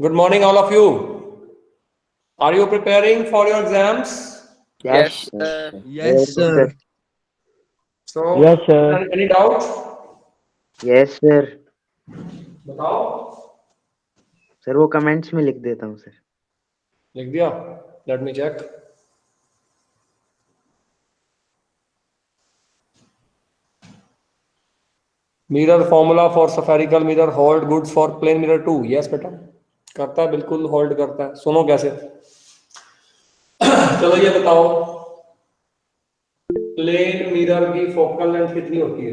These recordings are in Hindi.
Good morning, all of you. Are you preparing for your exams? Yes, Yes, sir. So, Yes, sir. any doubt? Yes sir. बताओ. सर वो कमेंट्स में लिख देता हूँ सर. लिख दिया. Let me check. Mirror formula for spherical mirror hold goods for plane mirror too. Yes बेटा. करता है, बिल्कुल होल्ड करता है. सुनो कैसे. चलो ये बताओ. प्लेन मिरर की फोकल लेंथ कितनी होती है?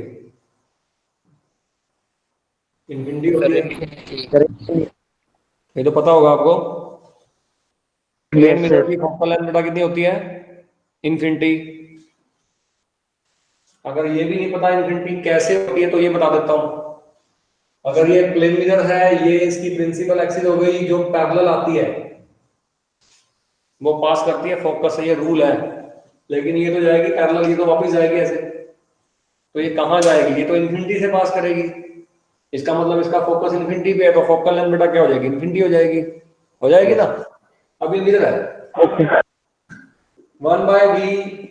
इन्फिनिटी होती है. ये तो पता होगा आपको. Plane Yes, mirror sir. की फोकल लेंथ बेटा कितनी होती है? इन्फिनिटी. अगर ये भी नहीं पता इन्फिनिटी कैसे होती है तो ये बता देता हूं. अगर ये प्लेन मिरर है, ये इसकी प्रिंसिपल एक्सिस हो गई जो पैरेलल आती है, वो पास करती है फोकस से. ये रूल है. लेकिन ये तो जाएगी पैरेलल, ये तो वापस जाएगी ऐसे. तो ये कहाँ जाएगी? ये तो इन्फिनिटी से पास करेगी. इसका मतलब इसका फोकस इन्फिनिटी पे है, तो फोकल लेंथ बेटा क्या हो जाएगी? इन्फिनिटी हो जाएगी. हो जाएगी ना. अब ये मिरर है. 1/v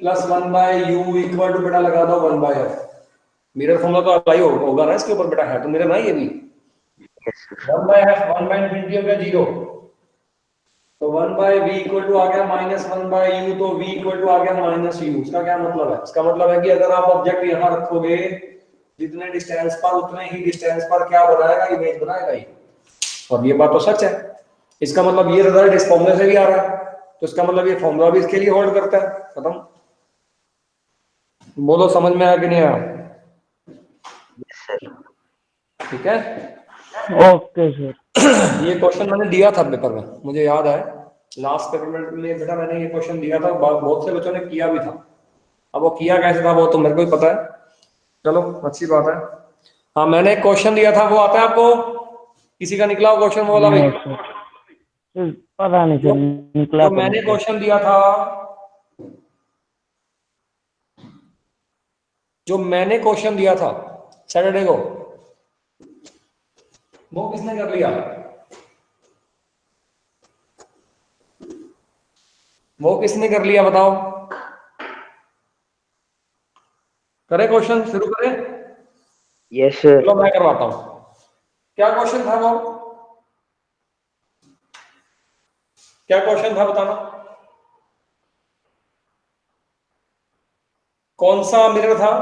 plus 1/u equal to बेटा लगा दो 1/f. मिरर फॉर्मूला तो अप्लाई होगा ना इसके ऊपर बेटा. है तो मिरर ना ये भी. 1/f 1/infinity हो गया 0. तो 1/v इक्वल टू आ गया -1/u. तो v इक्वल टू आ गया -u. इसका क्या मतलब है? इसका मतलब है कि अगर आप ऑब्जेक्ट यहां रखोगे, जितने डिस्टेंस पर उतने ही डिस्टेंस पर क्या बनाएगा? इमेज बनाएगा ये. और ये बात तो सच है. इसका मतलब ये रिजल्ट इस फॉर्मूले से भी आ रहा है, तो इसका मतलब ये फॉर्मूला भी इसके लिए होल्ड करता है. खत्म. बोलो समझ में आया कि नहीं आया? ठीक है. Okay sir. ये क्वेश्चन मैंने दिया था पेपर में, मुझे याद है. लास्ट पेपर में बेटा मैंने ये क्वेश्चन दिया था. बहुत से बच्चों ने किया भी था. अब वो किया कैसे था वो तो मेरे को ही पता है. चलो अच्छी बात है. हाँ, मैंने एक क्वेश्चन दिया था, वो आता है आपको? किसी का निकला हो क्वेश्चन? वो वाला भी पता नहीं सर. निकला तो मैंने क्वेश्चन दिया था, जो मैंने क्वेश्चन दिया था सैटरडे को, वो किसने कर लिया? वो किसने कर लिया बताओ? करे क्वेश्चन शुरू करें? Yes sir. चलो मैं करवाता हूं. क्या क्वेश्चन था वो? क्या क्वेश्चन था बताना. कौन सा मिरर था?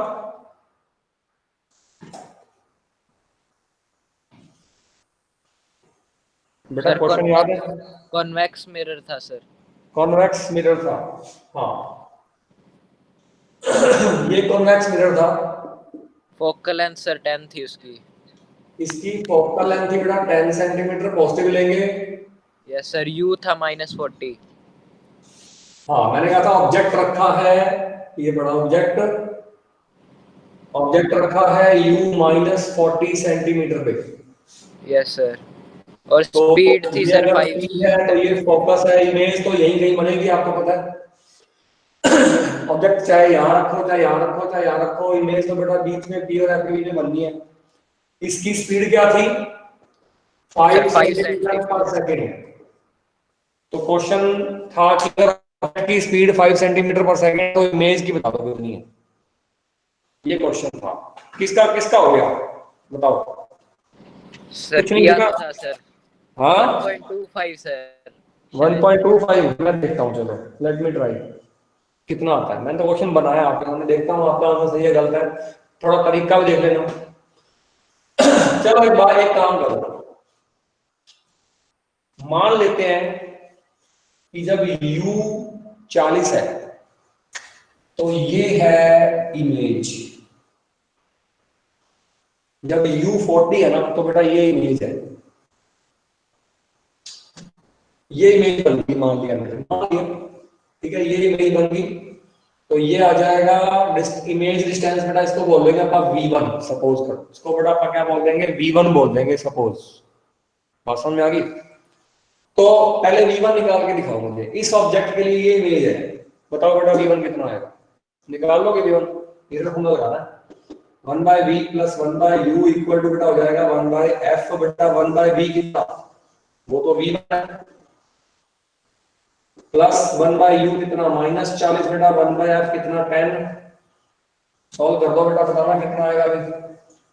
बेटा क्वेश्चन याद है? कॉन्वेक्स मिरर था सर. कॉन्वेक्स मिरर था. हाँ ये कॉन्वेक्स मिरर था. फोकल लेंथ सर 10 थी उसकी. इसकी फोकल लेंथ थी बेटा 10 सेंटीमीटर. पॉजिटिव लेंगे. Yes sir. यू था -40. हाँ मैंने कहा था ऑब्जेक्ट रखा है, ये बड़ा ऑब्जेक्ट रखा है u -40 सेंटीमीटर पे. Yes sir. और तो स्पीड थी ये सर अगर 5. स्पीड है तो ये फोकस है. इमेज तो यही कहीं बनेगी, आपको पता है. ऑब्जेक्ट चाहे यहाँ रखो, चाहे यहाँ रखो, चाहे यहाँ रखो, इमेज तो बेटा बीच में p और f के बीच में बननी है. इसकी स्पीड क्या थी? 5 सेंटीमीटर पर सेकेंड. तो क्वेश्चन था कि अगर की स्पीड 5 सेंटीमीटर पर सेकेंड तो इमेज की बता दो कितनी है. ये क्वेश्चन था. किसका किसका हो गया बताओ? सर किया था सर. हाँ 1.25 सर. 1.25. मैं देखता हूँ. चलो लेट मी ट्राई. कितना आता है? मैंने तो क्वेश्चन बनाया आपके सामने, देखता हूँ आपका आंसर सही है गलत है. थोड़ा तरीका भी देख लेना. चलो एक बार एक काम करो. मान लेते हैं कि जब u 40 है तो ये है इमेज. जब u 40 है ना तो बेटा ये इमेज है. ये इमेज बन गई. मान लिया मैंने. ठीक है, ये इमेज बन गई. तो ये आ जाएगा इमेज डिस्टेंस बेटा. इसको बोल देंगे आप v1 सपोज करो. इसको बेटा आप क्या बोल देंगे? v1 बोल देंगे सपोज. बात समझ में आ गई? तो पहले v1 निकाल के दिखाओ मुझे. इस ऑब्जेक्ट के लिए ये इमेज है. बताओ बेटा v1 कितना आएगा? निकाल लोगे v1? मिरर फॉर्मूला लगाना है. 1/v plus 1/u equal to बेटा हो जाएगा 1/f. बेटा 1/v कितना? वो तो v है, प्लस 1/u कितना -40 बेटा, 1/f कितना 10। सॉल्व कर दो बेटा, बताना कितना आएगा अभी।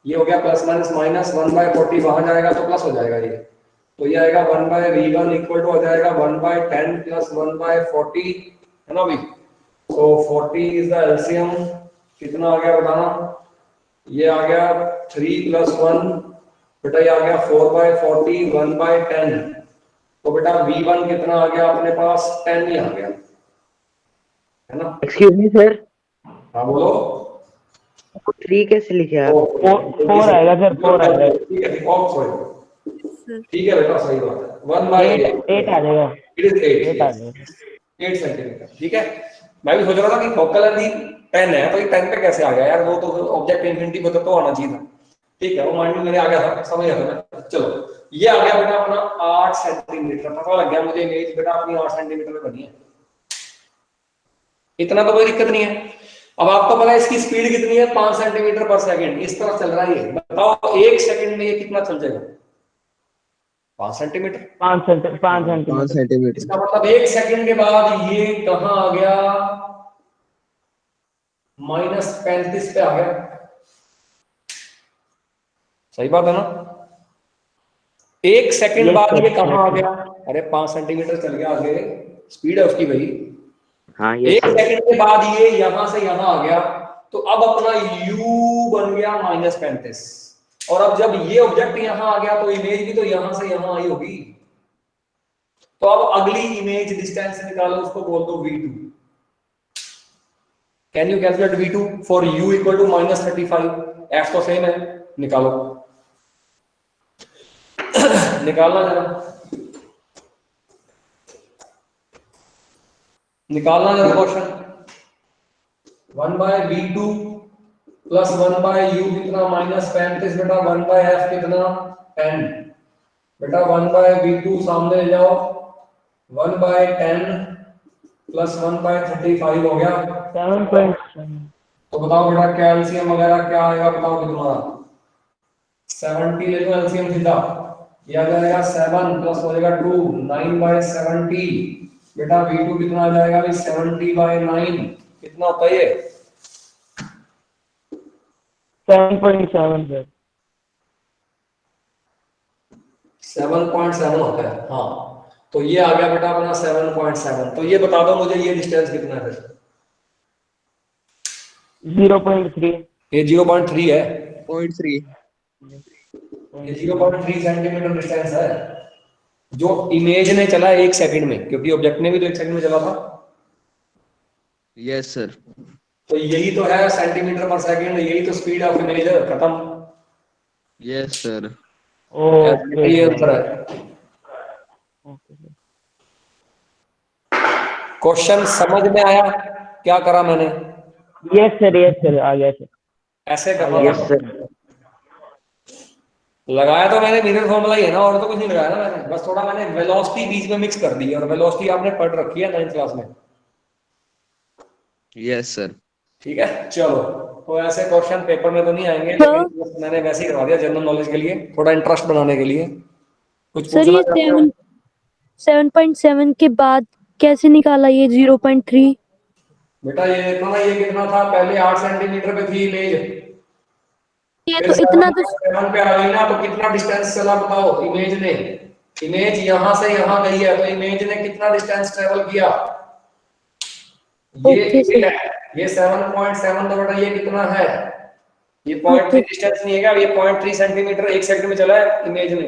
ये हो गया प्लस माइनस माइनस, 1/40 वहां जाएगा तो प्लस हो जाएगा ये, तो ये आएगा 1/v1 इक्वल टू हो जाएगा 1/10 प्लस 1/40, है ना भाई। तो 40 इज द एलसीएम, कितना आ गया बताना। ये आ गया 3 + 1 बेटा, ये आ गया 4/40 1/10। तो बेटा v1 कितना आ गया अपने पास, 10 ही आ गया, है ना। एक्सक्यूज मी सर, हाँ बोलो। 3 कैसे लिखे आप? 4 आएगा सर, 4 आएगा। ठीक है, ऑफ सॉरी, ठीक है बेटा, सही बात है, 1/8 8 आ जाएगा, इट इज 8 आ 8 जाएगा। 8 सेंटीमीटर, ठीक है। मैं भी सोच रहा था कि फोकल लेंथ 10 है, तो ये 10 पे कैसे आ गया यार, वो तो ऑब्जेक्ट इन्फिनिटी पर तो आना चाहिए था। ठीक है, वो माइंड में मेरे आ गया था, समझ गया था मैं। चलो ये आ गया बेटा अपना 8 सेंटीमीटर, पता लग गया मुझे इमेज बेटा अपनी 8 सेंटीमीटर में बनी है, इतना तो कोई दिक्कत नहीं है। अब आपको पता है इसकी स्पीड कितनी है, 5 सेंटीमीटर पर सेकंड, इस तरफ चल रहा है ये, बताओ 1 सेकंड में ये कितना चल जाएगा, 5 सेंटीमीटर। 5 सेंटीमीटर। इसका मतलब 1 सेकंड के बाद ये कहां आ गया, -35 पे आ गया, सही बात है ना। 1 सेकंड Yes, बाद sir. ये कहां आ गया, अरे 5 सेंटीमीटर चल गया आगे, स्पीड है उसकी भाई। हाँ 1 यस सर। सेकंड के बाद ये यहां से यहां आ गया, तो अब अपना u बन गया -35, और अब जब ये ऑब्जेक्ट यहां आ गया तो इमेज भी तो यहां से यहां आई होगी। तो अब अगली इमेज डिस्टेंस निकालो, उसको बोल दो v2। Can you calculate v2 for u equal to -35, f तो सेम है, निकालो निकालना जरा, निकालना जरा क्वेश्चन। 1/v2 प्लस 1/u कितना -35 बेटा, 1/f कितना 10 बेटा, 1/v2 सामने ले जाओ, 1/10 प्लस 1/35 हो गया। 7.7। तो बताओ बेटा क्या एलसीएम वगैरह क्या आएगा, बताओ कि तुम्हारा 70 ले लो एलसीएम सीधा, ये आ जाएगा 7 प्लस हो जाएगा 2, 9/70 बेटा, v2 कितना आ जाएगा भाई, 70/9, कितना होता है ये, 7.7 सर। 7.7 होता है, हाँ। तो ये आ गया बेटा अपना 7.7। तो ये बता दो मुझे ये डिस्टेंस कितना है फिर। 0.3। ये 0.3 है, 0.3। ये 0.3 सेंटीमीटर डिस्टेंस है, जो इमेज ने चला 1 सेकंड में, क्योंकि ऑब्जेक्ट ने भी तो 1 सेकंड में चला था। Yes sir. तो यही तो है सेंटीमीटर पर सेकंड, यही तो स्पीड ऑफ इमेज है, खत्म। Yes sir. ओके ये सर। आंसर है। क्वेश्चन समझ में आया क्या करा मैंने, यस सर, आ गया सर। ऐसे करना यस था। सर। लगाया तो मैंने मिरर फॉर्मूला ही है ना, और तो कुछ नहीं लगाया ना मैंने, बस थोड़ा मैंने वेलोसिटी बीच में मिक्स कर दी है, और वेलोसिटी आपने पढ़ रखी है 9th क्लास में। Yes sir. ठीक है चलो, तो ऐसे क्वेश्चन पेपर में तो नहीं आएंगे, लेकिन बस मैंने वैसे ही करवा दिया जनरल नॉलेज के लिए, थोड़ा इंटरेस्ट बनाने के लिए। कुछ सर पूछना ये चाहते हो? 7.7 के बाद कैसे निकाला ये 0.3? बेटा ये देखो ना, ये कितना था पहले, 8 सेंटीमीटर पे थी इमेज, ये फिर तो इतना तो 7 पे आ गई ना, तो कितना डिस्टेंस चला बताओ इमेज ने। इमेज यहां से यहां गई है, तो इमेज ने कितना डिस्टेंस ट्रेवल किया, ये ओके सर। ये 7.7, तो बेटा ये कितना है, ये 0.3 डिस्टेंस नहीं है क्या, ये 0.3 सेंटीमीटर 1 सेकंड में चला है इमेज ने,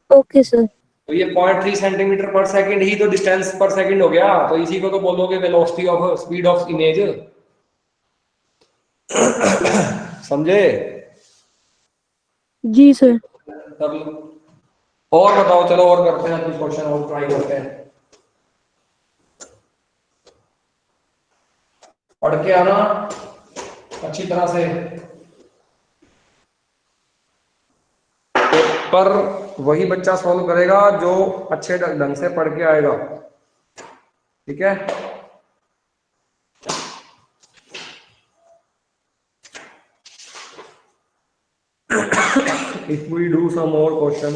ओके सर। तो ये 0.3 सेंटीमीटर पर सेकंड ही तो डिस्टेंस पर सेकंड हो गया, तो इसी को तो बोलोगे velocity of speed of image. समझे? जी सर। कर लो। और बताओ, चलो और करते हैं कुछ क्वेश्चन और ट्राई करते हैं, पढ़ के आना अच्छी तरह से, पेपर वही बच्चा सॉल्व करेगा जो अच्छे ढंग से पढ़ के आएगा, ठीक है। If we do some more question,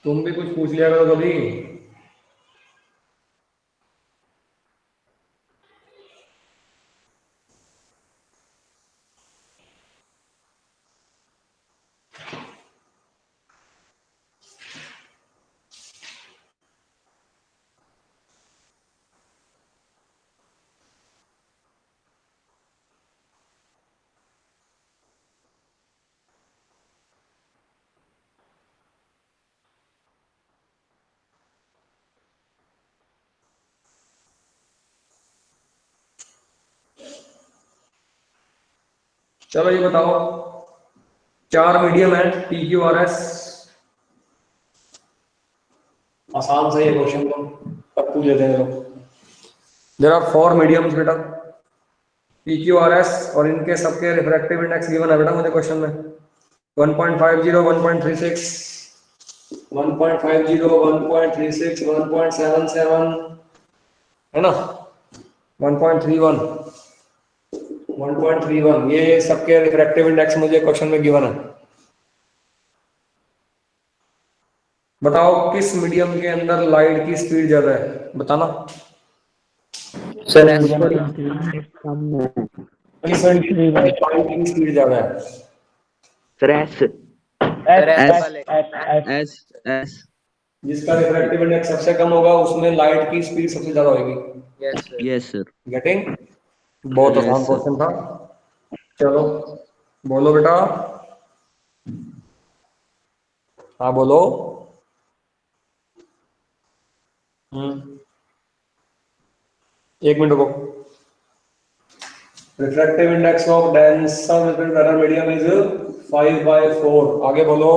तुम भी कुछ पूछ लिया करो कभी। चलो ये बताओ, चार मीडियम है पी क्यू आर एस। आसान से ये क्वेश्चन को सब पूछ लेते हैं लोग। देयर आर 4 मीडियम्स बेटा, पी क्यू आर एस, और इनके सबके रिफ्रैक्टिव इंडेक्स गिवन है बेटा मुझे क्वेश्चन में। 1.50, 1.36, 1.50, 1.36, 1.77 है ना, 1.31, 1.31, ये सबके रिफ्रैक्टिव इंडेक्स मुझे क्वेश्चन में गिवन है। बताओ किस मीडियम के अंदर लाइट की स्पीड ज्यादा है, बताना। सर सर एस ऊपर वाला। इंक्रीमेंट कम है। लाइट की स्पीड ज्यादा है। Sir S. Sir S S वाले। एस एस एस जिसका रिफ्रैक्टिव इंडेक्स सबसे कम होगा उसमें लाइट की स्पीड सबसे ज्यादा होगी। Yes sir. Yes sir. Getting? बहुत Yes, आसान sir. क्वेश्चन था। चलो बोलो बेटा, हाँ बोलो। एक मिनट रुको। Refractive index of denser mirror medium is 5/4। आगे बोलो।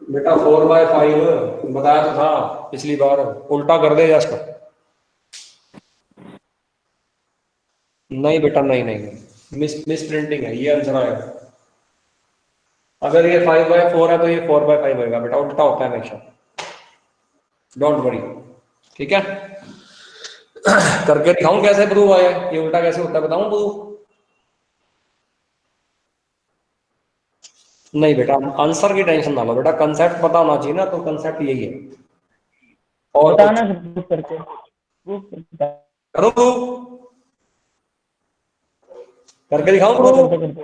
बेटा 4/5 बताया तो था पिछली बार, उल्टा कर दे जस्ट। नहीं बेटा, नहीं नहीं, मिस प्रिंटिंग है, ये आंसर आएगा। अगर ये 5/4 है तो ये 4/5 होगा बेटा, उल्टा होता है हमेशा। डोंट वरी, ठीक है। करके दिखाऊं कैसे प्रूव आया, ये उल्टा कैसे होता है बताऊं प्रूव? नहीं बेटा, आंसर की टेंशन ना लो बेटा, कंसेप्ट पता होना चाहिए ना, तो कंसेप्ट यही है। और बताना सर, प्रूफ करके करो proof? करके दिखाऊं करते प्रूफ? करते।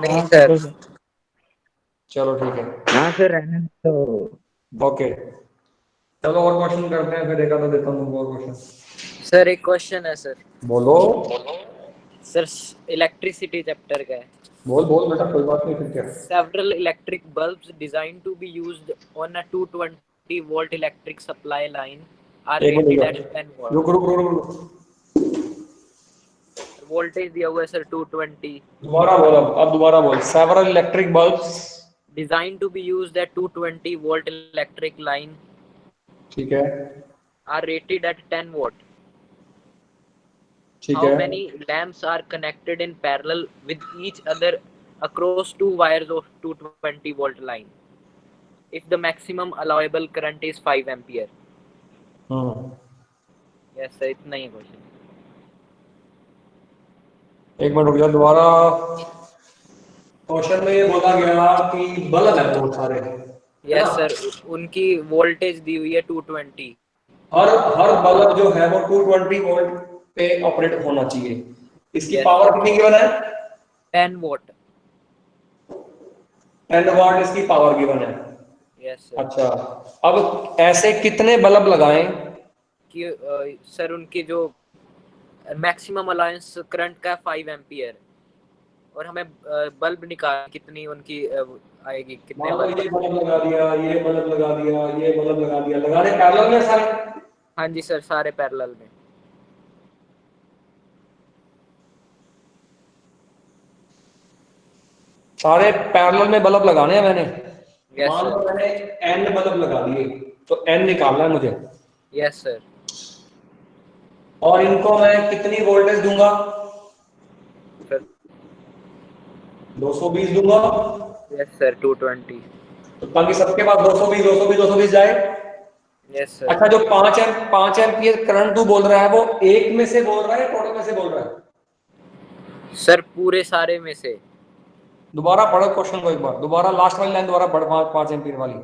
नहीं हाँ, सर। करो सर। चलो ठीक है, हाँ सर रहने तो। ओके। चलो और क्वेश्चन करते हैं, फिर एक आधा देता हूँ तुमको और क्वेश्चन। सर एक क्वेश्चन है सर। बोलो। सर इलेक्ट्रिसिटी चैप्टर का है। बोल बोल बेटा, कोई बात नहीं, फिर क्या। Several electric bulbs designed to be used on a 220 volt electric supply line are एक rated मिनट at 10 watt. रुक रुक रुक रुक रुक। Voltage दिया हुआ है सर 220. दोबारा बोल, अब दोबारा बोल। Several electric bulbs Designed to be used at 220 volt electric line ठीक है, are rated at 10 watt. ठीक How है। many lamps are connected in parallel with each other across two wires of 220 volt line? If the maximum allowable current is 5 ampere. Yes sir, इतना ही क्वेश्चन। एक मिनट रुक जा, दोबारा। क्वेश्चन में ये बोला गया कि बल्ब है बहुत सारे, यस सर, उनकी वोल्टेज दी हुई है 220। हर हर बल्ब जो है वो 220 वोल्ट पे ऑपरेट होना चाहिए। इसकी Yes. पावर कितनी गिवन है? 10 वोट। 10 वाट इसकी पावर गिवन है। Yes sir. अच्छा, अब ऐसे कितने बल्ब लगाएं? कि सर उनकी जो मैक्सिमम अलाउंस करंट का 5 एम्पियर, और हमें बल्ब निकाल कितनी उनकी आएगी, कितने मान लो बल्ब। ये बल्ब लगा दिया, ये बल्ब लगा दिया, ये बल्ब लगा दिया, लगाने पैरेलल में सारे? हाँ जी सर, सारे पैरेलल में। सारे पैरेलल में बल्ब लगाने हैं मैंने। यस मान लो सर। मैंने n बल्ब लगा दिए, तो n निकालना है मुझे। Yes sir. और इनको मैं कितनी वोल्टेज दूंगा? सर 220 दूंगा, यस सर 220। तो ताकि सबके पास 220 220 220 जाए। Yes sir. अच्छा, जो 5 एम्पियर करंट तू बोल रहा है वो एक में से बोल रहा है, टोटल में से बोल रहा है? सर पूरे सारे में से। दोबारा पढ़ो क्वेश्चन को एक बार, दोबारा लास्ट वाली लाइन दोबारा पढ़, 5 एम्पीयर वाली।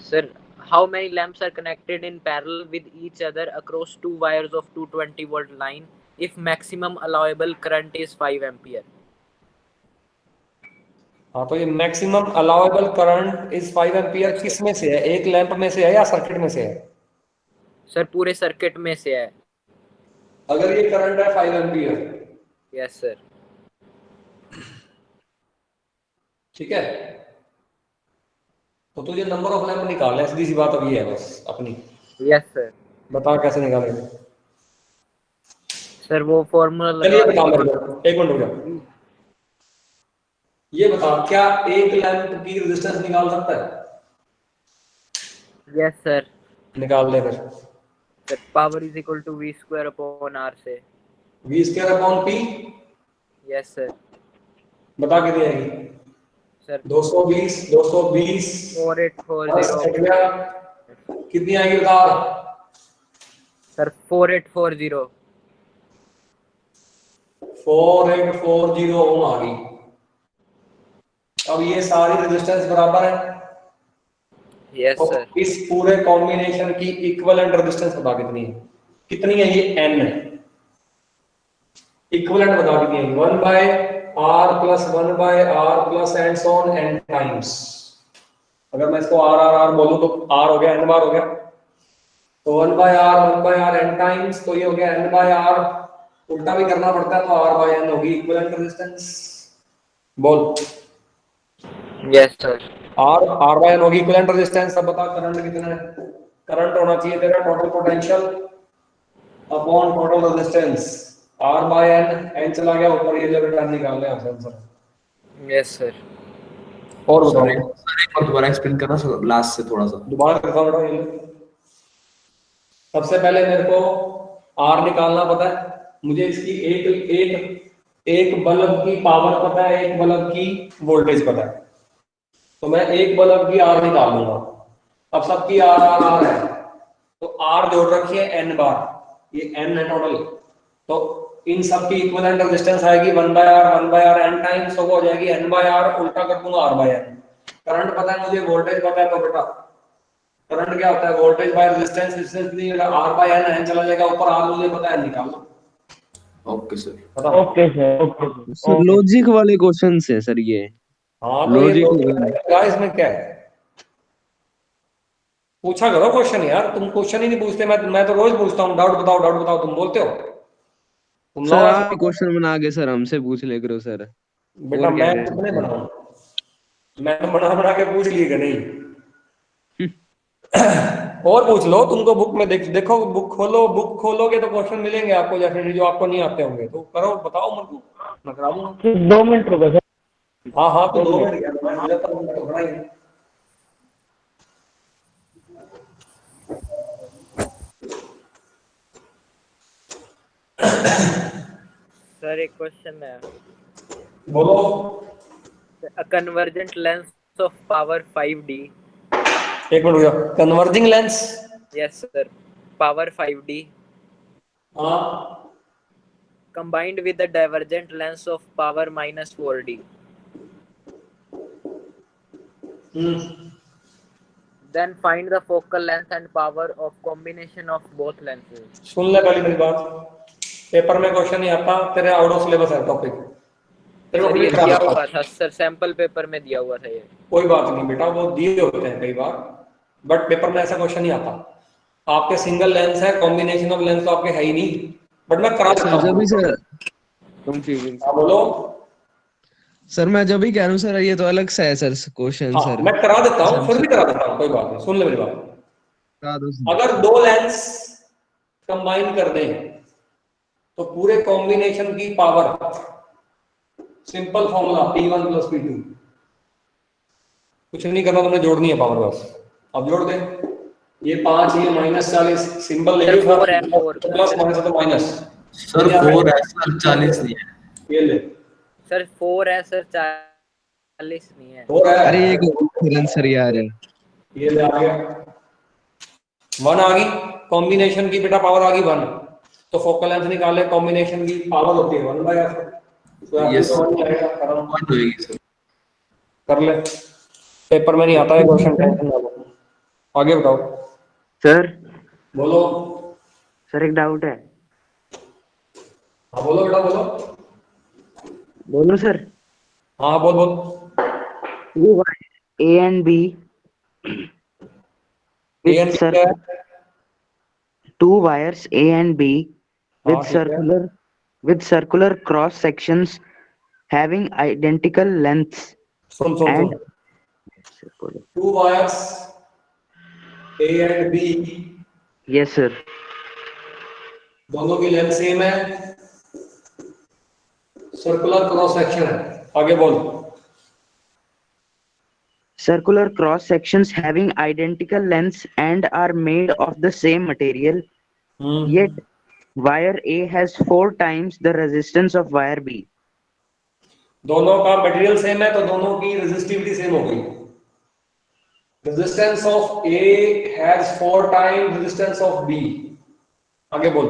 Sir how many lamps are connected in parallel with each other across two wires of 220 volt line if maximum allowable current is 5 ampere? हाँ, तो ये maximum allowable current is 5 ampere किस में से है? एक लैंप में से है या सर्किट में से है? सर पूरे सर्किट में से है। अगर ये करंट है 5 एम्पीयर, यस सर। ठीक है, तो तुझे नंबर ऑफ लैंप निकालना है, सीधी सी बात अब ये है बस अपनी। Yes sir. बता कैसे निकालेंगे? सर वो फॉर्मूला चलिए बता मेरे को, एक मिनट रुक जा। ये बता, क्या एक लैंप की रेजिस्टेंस निकाल सकता है? Yes sir. निकाल ले फिर। Sir power is equal to v square upon r से। v square upon p। Yes sir. बता कितनी आएगी? सर 220 220 4840। कितनी आएगी बता? सर 4840। 4840 ओम आ गई। अब ये सारी रेजिस्टेंस बराबर है। Yes sir. इस पूरे कॉम्बिनेशन की इक्विवेलेंट रेजिस्टेंस बता कितनी है? कितनी है? ये n है। इक्विवेलेंट बता कितनी है? 1/r plus 1/r plus and so on n times. अगर मैं इसको r बोलूं तो r हो गया, n बार हो गया, तो 1/r n टाइम्स, तो ये हो गया n/r। उल्टा भी करना पड़ता है तो r/n होगी इक्विवेलेंट रेजिस्टेंस। बोल। Yes sir. r/n होगी इक्विवेलेंट रेजिस्टेंस। अब बता करंट कितना है? करंट होना चाहिए तेरा total potential upon total resistance, r/n। n चला गया ऊपर, ये जो रिटर्न निकाल ले आंसर। Yes sir. और बताओ, एक बार दोबारा एक्सप्लेन करना लास्ट से थोड़ा सा। दोबारा करता हूं। सबसे पहले मेरे को r निकालना पता है, मुझे इसकी एक बल्ब की पावर पता है, एक बल्ब की वोल्टेज पता है, तो मैं एक बल्ब की r निकाल लूंगा। अब सबकी r है, तो r जोड़ रखी है n बार, ये n है टोटल, तो इन सब की इक्विवेलेंट रेजिस्टेंस आएगी 1/r n टाइम्स, तो वो हो जाएगी n/r, उल्टा कर दूंगा r/n। करंट पता है मुझे, वोल्टेज पता है, तो बेटा करंट क्या होता है? Voltage by resistance. रेजिस्टेंस नहीं होगा, r/n n चला जाएगा ऊपर, r मुझे पता है, निकाल लो। Okay sir. Okay sir. Okay sir logic वाले क्वेश्चंस है सर ये। हाँ, तो ये इसमें क्या है? पूछा करो क्वेश्चन यार, तुम क्वेश्चन ही नहीं पूछते। मैं तो रोज पूछता हूँ, डाउट बताओ, तुम बोलते हो। तुम सर आप क्वेश्चन बना के सर हमसे पूछ ले करो सर। बेटा मैं कितने बनाऊं? मैं तो बना के पूछ लिए कि नहीं? और पूछ लो, तुमको बुक में देखो, बुक खोलोगे तो क्वेश्चन मिलेंगे आपको, जैसे जो आपको नहीं आते होंगे, तो करो, बताओ मेरे को, मैं करा दूंगा। 2 मिनट रुको सर। हाँ तो 2 मिनट क्या, मैं जाता हूं, तो बड़ा ही है। सर एक क्वेश्चन है। बोलो। A convergent lens of power 5D। एक मिनट रुको, converging lens. Yes sir. Power 5D हाँ, combined with the divergent lens of power -4D, then find the focal length and power of combination of both lenses। सुन ले पहले मेरी बात, पेपर में क्वेश्चन नहीं आता, तेरे आउट ऑफ सिलेबस है टॉपिक, तेरे को सर ये clear दिया करना हुआ था सर, सैंपल पेपर में दिया हुआ था ये। कोई बात नहीं बेटा, वो दिए होते हैं कई बार, बट पेपर में ऐसा क्वेश्चन नहीं आता। आपके सिंगल लेंस है, कॉम्बिनेशन ऑफ लेंस तो आपके है ही नहीं, बट मैं करा देता हूं। जब भी सर कंफ्यूजिंग। हाँ बोलो सर, मैं जब भी कह रहा हूँ सर, ये तो अलग सा है सर क्वेश्चन। हाँ, सर मैं करा देता हूँ, फिर भी करा देता हूँ, कोई बात नहीं, सुन ले मेरी बात। करा दो सर। अगर दो लेंस कंबाइन कर दें तो पूरे कॉम्बिनेशन की power, simple formula P1 + P2, कुछ नहीं करना, तुमने जोड़नी है पावर बस। अब जोड़ दे, ये 5, ये -40, सिंबल ले लो, प्लस माइनस तो माइनस। सर 4 है सर, 40 नहीं है। ये ले सर 4 है सर, 40 नहीं है। 4 है। अरे ये कौन सर यार है? ये ले आ गया 1 आ गई, कॉम्बिनेशन की बेटा पावर आ गई 1। तो फोकल लेंथ निकाले, कॉम्बिनेशन की पावर होती है 1/f, तो Yes. पॉइंट होएगी सर। कर ले, पेपर में नहीं आता है क्वेश्चन, टेंशन ना लो। आगे बताओ। सर बोलो। सर एक डाउट है। हाँ बोलो बेटा बोलो। बोलो सर। हाँ बोल बोल। A and B A and B क्या है? two wires A and B हाँ with ठीक है। circular cross sections having identical lengths soon soon and soon, 2 wires A and B, yes sir, दोनों की लेंथ सेम है, सर्कुलर क्रॉस सेक्शन है। आगे बोल। circular cross sections having identical lengths and are made of the same material, yet wire A has 4 times the resistance of wire B. दोनों का मटेरियल सेम है तो दोनों की रेजिस्टिविटी सेम हो गई। Resistance of A has 4 time resistance of B। आगे बोल।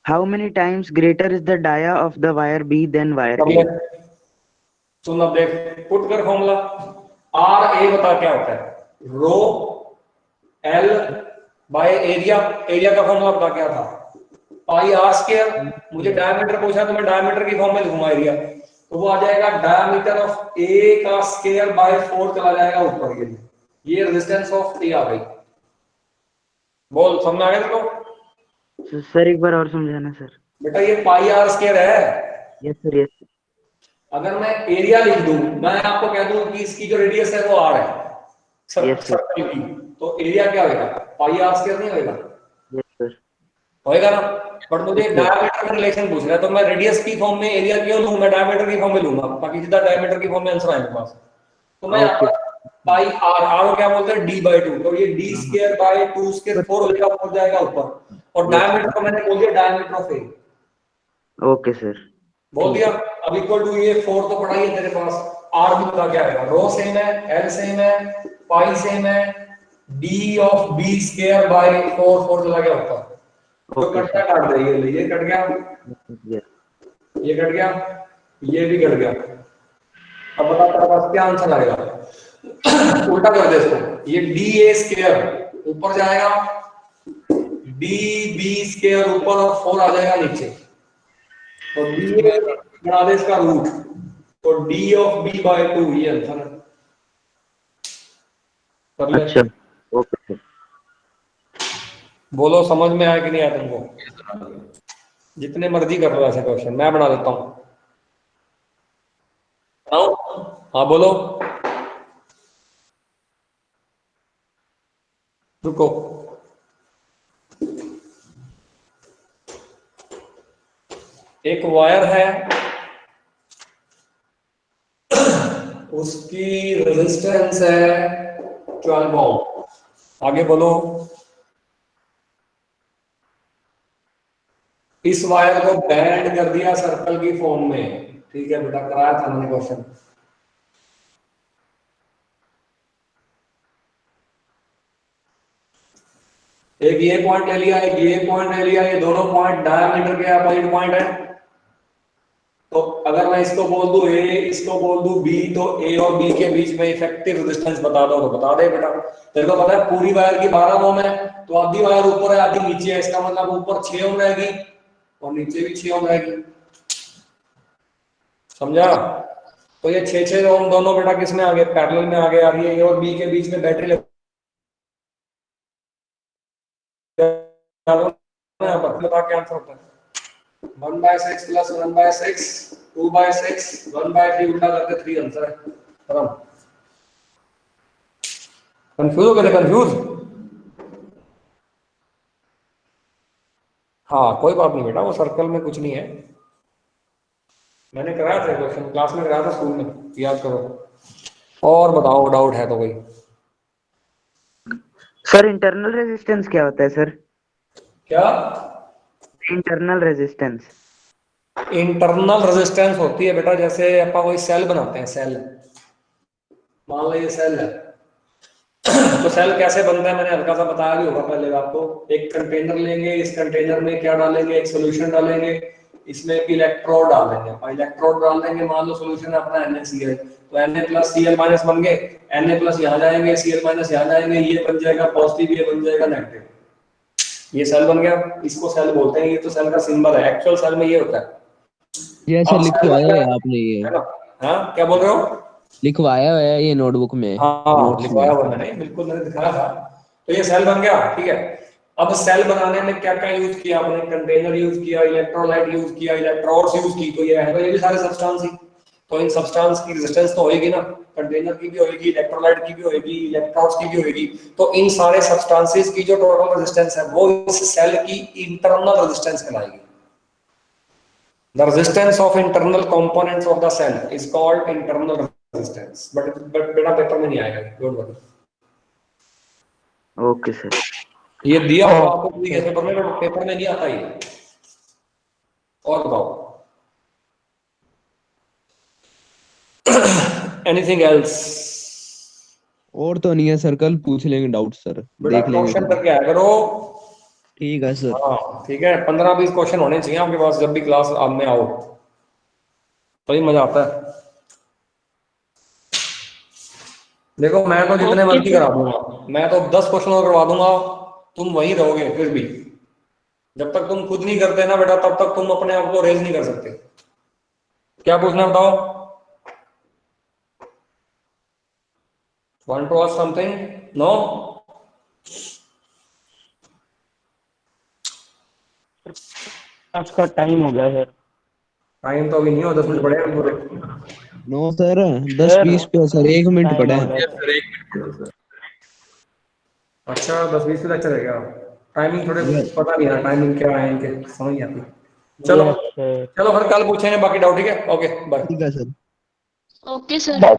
How many times greater is the dia of the wire B than wire कर A? ले, सुन अब देख, पुट कर फॉर्मूला। आर ए बता क्या होता है, rho L by area. Area का फॉर्मूला बता क्या था, पाई आर स्क्वायर। मुझे डायमीटर पूछा तो मैं डायमीटर की फॉर्म में लिखूंगा एरिया, तो वो आ जाएगा डायमीटर ऑफ ए का स्क्वायर बाय 4 चला जाएगा ऊपर के लिए। ये रेजिस्टेंस ऑफ ए आ गई। बोल समझ आ गया तेरे सर एक बार और समझाना सर। बेटा, ये पाई आर स्क्वायर है। Yes sir yes. अगर मैं एरिया लिख दूं, मैं आपको कह दूं कि इसकी जो रेडियस है वो आर है Yes, sir. सर्कल की, तो एरिया क्या होगा, पाई आर स्क्वायर नहीं होगा, यस सर। होएगा ना। बट मुझे डायमीटर का रिलेशन पूछ रहा है, तो मैं रेडियस की फॉर्म में एरिया क्यों लूं, मैं डायमीटर की फॉर्म में लूंगा ताकि सीधा डायमीटर की फॉर्म में आंसर आए मेरे पास। तो मैं यहाँ पर पाई आर, आर क्या बोलते हैं d/2, तो ये d स्क्वायर बाय 2 स्क्वायर 4 हो जाएगा, ऊपर जाएगा ऊपर, और डायमीटर को मैंने बोल दिया diameter of A, okay sir. बोल दिया। अब इक्वल टू ये 4 तो पढ़ा ही है तेरे पास, आर भी पता क्या आएगा, रो सेम है, एल सेम है, पाई सेम है, D of B square by 4, 4 चला गया ऊपर, तो कटता काट दे, ये कट गया, ये कट गया, ये भी कट गया। अब बता तेरे पास क्या आंसर आएगा, उल्टा कर दे इसको, ये डी ए स्क्वायर ऊपर जाएगा, डी बी स्क्वायर ऊपर और 4 आ जाएगा नीचे, तो डी ए बना दे इसका रूट, तो डी ऑफ बी बाय 2 ये आंसर है। कर ले। अच्छा ओके सर। बोलो समझ में आया कि नहीं आया तुमको, जितने मर्जी कर लो ऐसे क्वेश्चन, मैं बना देता हूँ। हाँ बोलो, रुको। एक वायर है, उसकी रेजिस्टेंस है 12 ओम। आगे बोलो। इस वायर को बैंड कर दिया सर्कल की फॉर्म में, ठीक है बेटा, कराया था मैंने क्वेश्चन। एक ये पॉइंट ले लिया, एक ये पॉइंट ले लिया, ये दोनों पॉइंट डायमीटर के अपोजिट पॉइंट है। तो अगर मैं इसको बोल दूं ए, इसको बोल दूं बी, तो ए और बी के बीच में इफेक्टिव रेजिस्टेंस बता दो, तो बता दे बेटा। तेरे को पता है पूरी वायर की 12 ओम है, तो आधी वायर ऊपर है आधी नीचे है, इसका मतलब ऊपर 6 ओम रहेगी और नीचे भी 6 ओम रहेगी, समझा। तो ये 6-6 ओम दोनों बेटा किस में आ गए, पैरेलल में आ गए। आ रही है ए और बी के बीच में बैटरी यहाँ पर बता क्या आंसर होता है, 1/6 प्लस 1/6 2/6 1/3 उल्टा करके 3 आंसर है। खत्म। कंफ्यूज हो गए, कंफ्यूज। हाँ कोई बात नहीं बेटा, वो सर्कल में कुछ नहीं है, मैंने कराया था क्वेश्चन, क्लास में कराया था, स्कूल में, याद करो। और बताओ डाउट है तो कोई। सर इंटरनल रेजिस्टेंस क्या होता है सर? क्या इंटरनल रेजिस्टेंस? इंटरनल रेजिस्टेंस होती है बेटा, जैसे अपन कोई सेल बनाते हैं, सेल मान लो ये सेल है, तो सेल कैसे बनता है मैंने हल्का सा बताया भी होगा पहले आपको। एक कंटेनर लेंगे, इस कंटेनर में क्या डालेंगे, एक सोल्यूशन डालेंगे, इसमें एक इलेक्ट्रोड डाल देंगे, और इलेक्ट्रोड डाल देंगे, मान लो सोल्यूशन है अपना NaCl, तो Na+Cl- बन गए, Na+ यहाँ जाएंगे, Cl- यहाँ जाएंगे, ये बन जाएगा पॉजिटिव, ये बन जाएगा नेगेटिव, ये सेल बन गया। इसको सेल बोलते हैं, ये तो सेल का सिंबल है, एक्चुअल सेल में ये होता है। ये ऐसा अब सेल बन लिखवाया गया, है आपने ये? है ना? हाँ क्या बोल रहे हो? लिखवाया है ये नोटबुक में? हाँ नोट्स लिखवाया में? हुआ मैंने, बिल्कुल मैंने दिखाया था। तो ये सेल बन गया, ठीक है। अब सेल बनाने में क्या क्या यूज किया आपने? कंटेनर यूज किया, इलेक्ट्रोलाइट यूज किया, इलेक्ट्रोड्स यूज की, तो ये है, तो ये भी सारे सब्सटेंस ही। तो इन सब्सटेंस की रेजिस्टेंस तो होएगी ना, कंटेनर की भी होएगी, इलेक्ट्रोलाइट की भी होएगी, इलेक्ट्रोड्स की भी होएगी। तो इन सारे सब्सटेंसेस की जो टोटल रेजिस्टेंस है वो इस सेल की इंटरनल रेजिस्टेंस कहलाएगी। The resistance of internal components of the cell is called internal resistance. But बेटा पेपर में नहीं आएगा, डोंट वरी। Okay sir. ये दिया होगा आपको प्रीवियस पेपर में, बट पेपर में नहीं आता ये। और बताओ एनीथिंग एल्स? और तो नहीं है सर, कल पूछ लेंगे डाउट सर, बेटा देख लेंगे क्वेश्चन कल। करके आया करो। ठीक है सर। हाँ ठीक है, 15-20 क्वेश्चन होने चाहिए आपके पास जब भी क्लास आप में आओ, तो ही मजा आता है। देखो मैं तो जितने मर्जी करा दूंगा, मैं तो 10 क्वेश्चन और करवा दूंगा, तुम वहीं रहोगे फिर भी। जब तक तुम खुद नहीं करते ना बेटा, तब तक तुम अपने आप को रेज नहीं कर सकते। क्या पूछना है बताओ? Want to ask something? No? आपका टाइम हो गया सर। टाइम तो अभी नहीं हो, 10 मिनट पड़े हैं पूरे। नो सर, 10-20 पे सर, 1 मिनट पड़ा है। अच्छा 10-20 तक चलेगा। टाइमिंग थोड़े पता नहीं है, टाइमिंग क्या है इनके, समझ नहीं आती। चलो Yes, sir. चलो फिर कल पूछेंगे बाकी डाउट, ठीक है? Okay bye. ठीक है सर। Okay sir.